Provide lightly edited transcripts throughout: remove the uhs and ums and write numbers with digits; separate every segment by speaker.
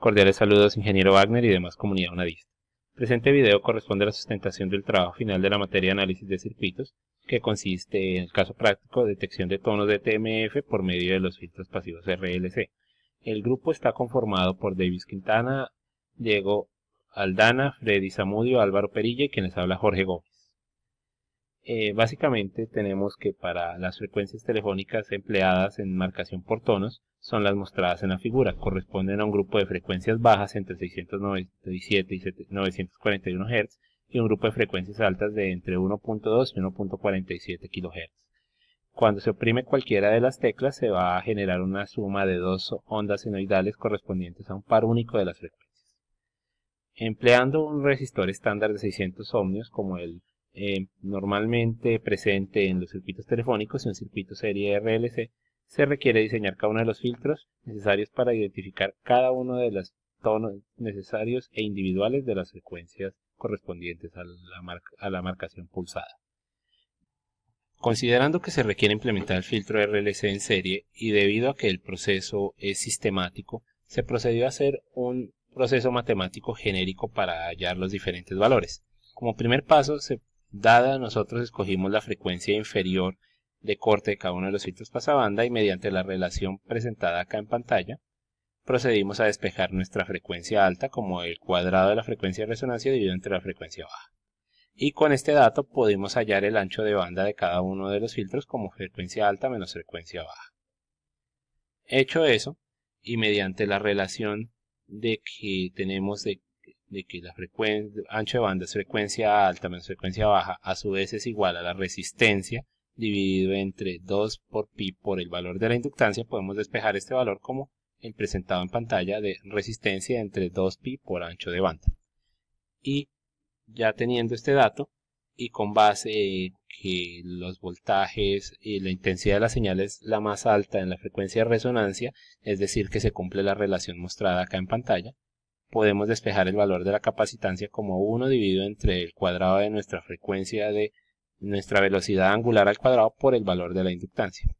Speaker 1: Cordiales saludos, ingeniero Wagner y demás comunidad unadista. Presente video corresponde a la sustentación del trabajo final de la materia de análisis de circuitos, que consiste en el caso práctico detección de tonos de TMF por medio de los filtros pasivos RLC. El grupo está conformado por Davis Quintana, Diego Aldana, Freddy Zamudio, Álvaro Perilla y quienes habla Jorge Gómez. Básicamente tenemos que para las frecuencias telefónicas empleadas en marcación por tonos son las mostradas en la figura, corresponden a un grupo de frecuencias bajas entre 697 y 941 Hz y un grupo de frecuencias altas de entre 1.2 y 1.47 kHz. Cuando se oprime cualquiera de las teclas se va a generar una suma de dos ondas senoidales correspondientes a un par único de las frecuencias. Empleando un resistor estándar de 600 ohmios como el normalmente presente en los circuitos telefónicos y un circuito serie RLC, se requiere diseñar cada uno de los filtros necesarios para identificar cada uno de los tonos necesarios e individuales de las frecuencias correspondientes a la marcación pulsada. Considerando que se requiere implementar el filtro RLC en serie y debido a que el proceso es sistemático, se procedió a hacer un proceso matemático genérico para hallar los diferentes valores. Como primer paso, nosotros escogimos la frecuencia inferior de corte de cada uno de los filtros pasabanda y mediante la relación presentada acá en pantalla, procedimos a despejar nuestra frecuencia alta como el cuadrado de la frecuencia de resonancia dividido entre la frecuencia baja. Y con este dato pudimos hallar el ancho de banda de cada uno de los filtros como frecuencia alta menos frecuencia baja. Hecho eso, y mediante la relación de que tenemos de que la ancho de banda es frecuencia alta menos frecuencia baja, a su vez es igual a la resistencia dividido entre 2 por pi por el valor de la inductancia, podemos despejar este valor como el presentado en pantalla de resistencia entre 2 pi por ancho de banda. Y ya teniendo este dato y con base que los voltajes y la intensidad de la señal es la más alta en la frecuencia de resonancia, es decir que se cumple la relación mostrada acá en pantalla, podemos despejar el valor de la capacitancia como 1 dividido entre el cuadrado de nuestra frecuencia de nuestra velocidad angular al cuadrado por el valor de la inductancia.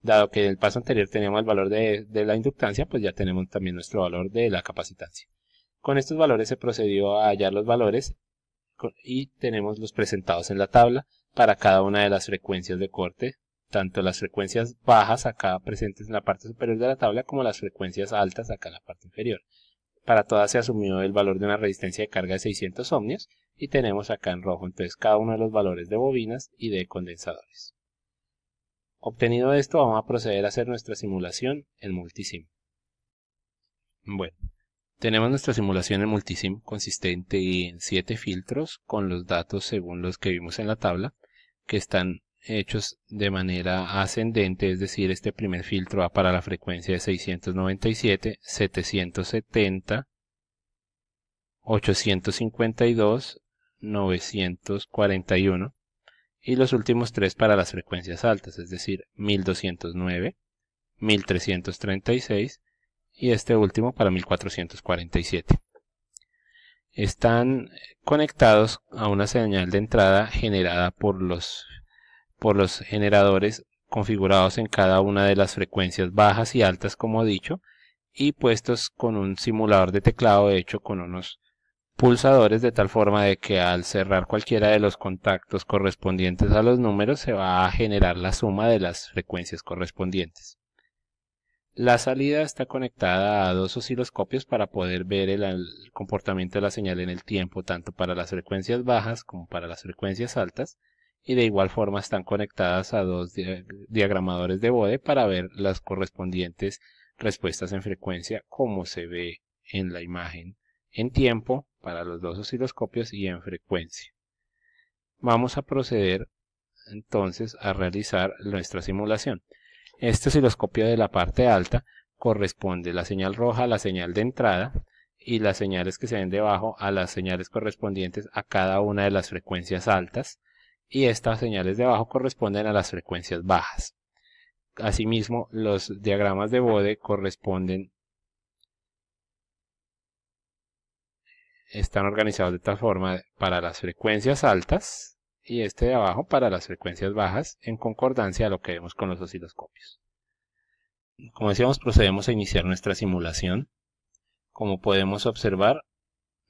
Speaker 1: Dado que en el paso anterior teníamos el valor de la inductancia, pues ya tenemos también nuestro valor de la capacitancia. Con estos valores se procedió a hallar los valores y tenemos los presentados en la tabla para cada una de las frecuencias de corte, tanto las frecuencias bajas acá presentes en la parte superior de la tabla como las frecuencias altas acá en la parte inferior. Para todas se asumió el valor de una resistencia de carga de 600 ohmios y tenemos acá en rojo entonces cada uno de los valores de bobinas y de condensadores. Obtenido esto, vamos a proceder a hacer nuestra simulación en Multisim. Bueno, tenemos nuestra simulación en Multisim consistente en 7 filtros con los datos según los que vimos en la tabla, que están hechos de manera ascendente, es decir, este primer filtro va para la frecuencia de 697, 770, 852, 941 y los últimos 3 para las frecuencias altas, es decir, 1209, 1336 y este último para 1447. Están conectados a una señal de entrada generada por los generadores configurados en cada una de las frecuencias bajas y altas como dicho y puestos con un simulador de teclado hecho con unos pulsadores de tal forma de que al cerrar cualquiera de los contactos correspondientes a los números se va a generar la suma de las frecuencias correspondientes. La salida está conectada a 2 osciloscopios para poder ver el comportamiento de la señal en el tiempo tanto para las frecuencias bajas como para las frecuencias altas y de igual forma están conectadas a 2 diagramadores de Bode para ver las correspondientes respuestas en frecuencia como se ve en la imagen en tiempo para los 2 osciloscopios y en frecuencia. Vamos a proceder entonces a realizar nuestra simulación. Este osciloscopio de la parte alta corresponde la señal roja a la señal de entrada y las señales que se ven debajo a las señales correspondientes a cada una de las frecuencias altas y estas señales de abajo corresponden a las frecuencias bajas. Asimismo, los diagramas de Bode están organizados de tal forma para las frecuencias altas y este de abajo para las frecuencias bajas en concordancia a lo que vemos con los osciloscopios. Como decíamos, procedemos a iniciar nuestra simulación. Como podemos observar,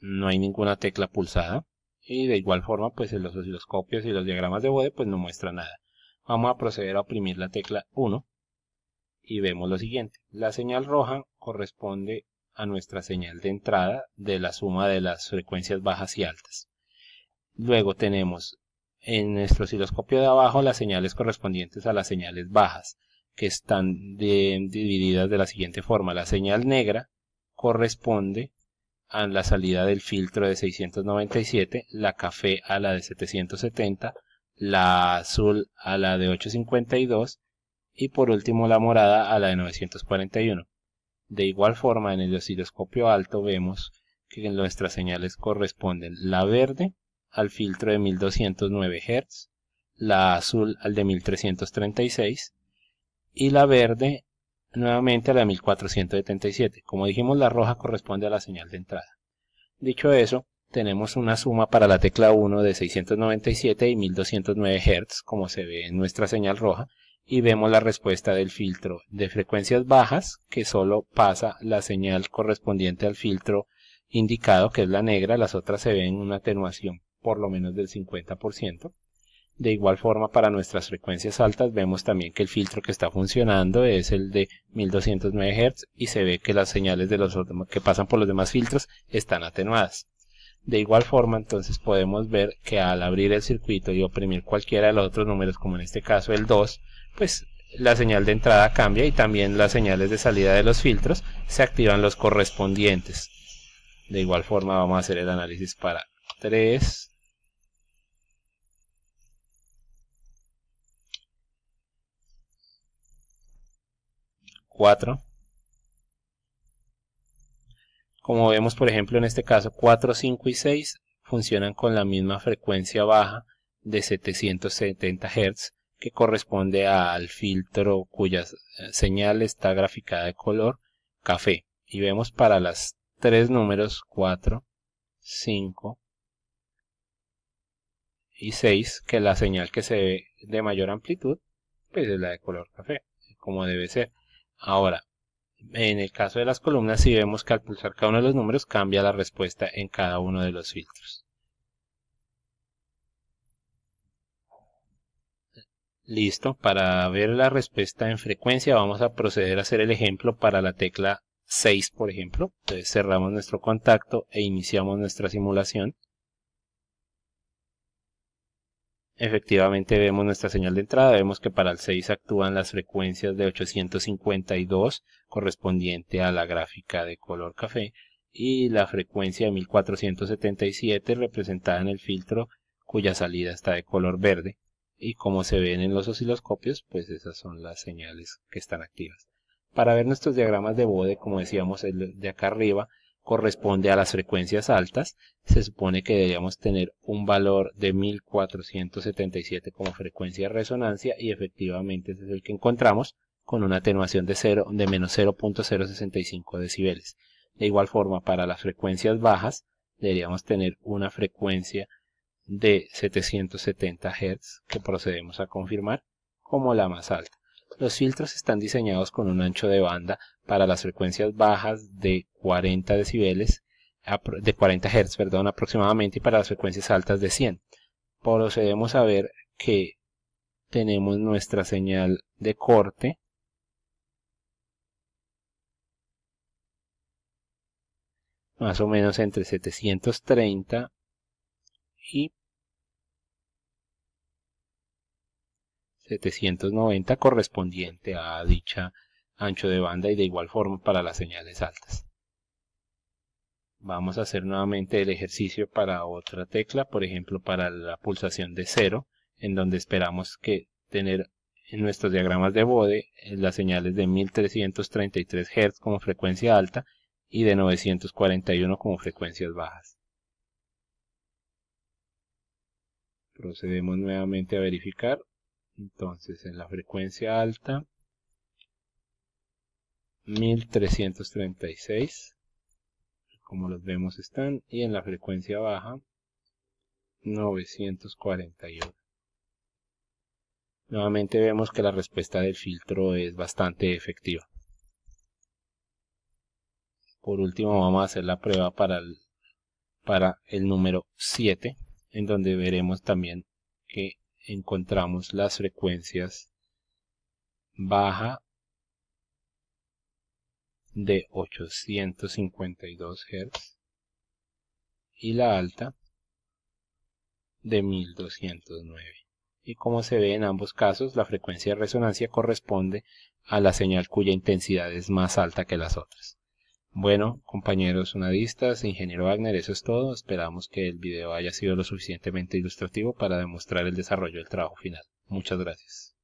Speaker 1: no hay ninguna tecla pulsada. Y de igual forma, pues en los osciloscopios y los diagramas de Bode pues no muestra nada. Vamos a proceder a oprimir la tecla 1 y vemos lo siguiente. La señal roja corresponde a nuestra señal de entrada de la suma de las frecuencias bajas y altas. Luego tenemos en nuestro osciloscopio de abajo las señales correspondientes a las señales bajas, que están divididas de la siguiente forma. La señal negra corresponde a la salida del filtro de 697, la café a la de 770, la azul a la de 852 y por último la morada a la de 941. De igual forma, en el osciloscopio alto vemos que nuestras señales corresponden la verde al filtro de 1209 Hz, la azul al de 1336 y la verde nuevamente a la de 1477. Como dijimos, la roja corresponde a la señal de entrada. Dicho eso, tenemos una suma para la tecla 1 de 697 y 1209 Hz, como se ve en nuestra señal roja, y vemos la respuesta del filtro de frecuencias bajas, que solo pasa la señal correspondiente al filtro indicado, que es la negra. Las otras se ven una atenuación por lo menos del 50%. De igual forma, para nuestras frecuencias altas vemos también que el filtro que está funcionando es el de 1209 Hz y se ve que las señales de los que pasan por los demás filtros están atenuadas. De igual forma, entonces podemos ver que al abrir el circuito y oprimir cualquiera de los otros números, como en este caso el 2, pues la señal de entrada cambia y también las señales de salida de los filtros se activan los correspondientes. De igual forma vamos a hacer el análisis para 3, 4. Como vemos, por ejemplo, en este caso 4, 5 y 6 funcionan con la misma frecuencia baja de 770 Hz, que corresponde al filtro cuya señal está graficada de color café. Y vemos para las tres números 4, 5 y 6 que la señal que se ve de mayor amplitud pues es la de color café, como debe ser. Ahora, en el caso de las columnas, sí vemos que al pulsar cada uno de los números cambia la respuesta en cada uno de los filtros. Listo, para ver la respuesta en frecuencia vamos a proceder a hacer el ejemplo para la tecla 6, por ejemplo. Entonces cerramos nuestro contacto e iniciamos nuestra simulación. Efectivamente vemos nuestra señal de entrada, vemos que para el 6 actúan las frecuencias de 852 correspondiente a la gráfica de color café y la frecuencia de 1477 representada en el filtro cuya salida está de color verde, y como se ven en los osciloscopios pues esas son las señales que están activas. Para ver nuestros diagramas de Bode, como decíamos, el de acá arriba corresponde a las frecuencias altas. Se supone que deberíamos tener un valor de 1477 como frecuencia de resonancia y efectivamente ese es el que encontramos con una atenuación de menos 0.065 decibeles. De igual forma, para las frecuencias bajas deberíamos tener una frecuencia de 770 Hz que procedemos a confirmar como la más alta. Los filtros están diseñados con un ancho de banda para las frecuencias bajas de 40 decibeles, de 40 Hz, perdón, aproximadamente, y para las frecuencias altas de 100. Procedemos a ver que tenemos nuestra señal de corte más o menos entre 730 y 790 correspondiente a dicha ancho de banda y de igual forma para las señales altas. Vamos a hacer nuevamente el ejercicio para otra tecla, por ejemplo para la pulsación de 0, en donde esperamos que tener en nuestros diagramas de Bode las señales de 1333 Hz como frecuencia alta y de 941 como frecuencias bajas. Procedemos nuevamente a verificar. Entonces en la frecuencia alta 1336, como los vemos están, y en la frecuencia baja 941. Nuevamente vemos que la respuesta del filtro es bastante efectiva. Por último vamos a hacer la prueba para el número 7, en donde veremos también que encontramos las frecuencias baja de 852 Hz y la alta de 1209. Y como se ve en ambos casos, la frecuencia de resonancia corresponde a la señal cuya intensidad es más alta que las otras. Bueno, compañeros sonadistas, ingeniero Wagner, eso es todo. Esperamos que el video haya sido lo suficientemente ilustrativo para demostrar el desarrollo del trabajo final. Muchas gracias.